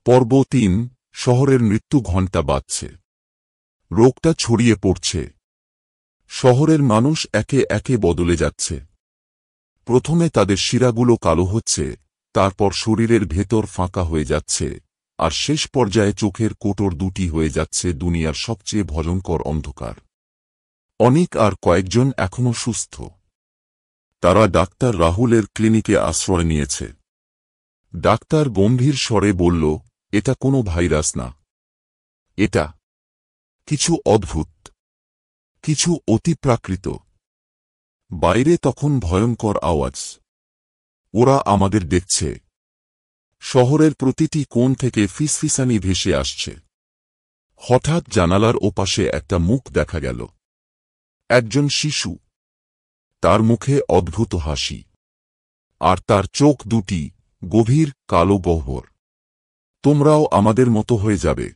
পর্ব ৩ শহরের মৃত্যু ঘণ্টা বাজছে। রোগটা ছড়িয়ে পড়ছে। শহরের মানুষ একে একে বদলে যাচ্ছে। প্রথমে তাদের শিরাগুলো কালো হচ্ছে, তারপর শরীরের ভেতর ফাঁকা হয়ে যাচ্ছে, আর শেষ পর্যায়ে চোখের কোটর দুটি হয়ে যাচ্ছে দুনিয়ার সবচেয়ে ভয়ঙ্কর অন্ধকার। অনেক আর কয়েকজন এখনও সুস্থ। তারা ডাক্তার রাহুলের ক্লিনিকে আশ্রয় নিয়েছে। ডাক্তার গম্ভীর স্বরে বলল, এটা কোনো ভাইরাস না। এটা কিছু অদ্ভুত, কিছু অতিপ্রাকৃত। বাইরে তখন ভয়ঙ্কর আওয়াজ। ওরা আমাদের দেখছে। শহরের প্রতিটি কোণ থেকে ফিসফিসানি ভেসে আসছে। হঠাৎ জানালার ওপাশে একটা মুখ দেখা গেল। একজন শিশু। তার মুখে অদ্ভুত হাসি। আর তার চোখ দুটি গভীর কালো গহ্বর। তোমরাও আমাদের মতো হয়ে যাবে।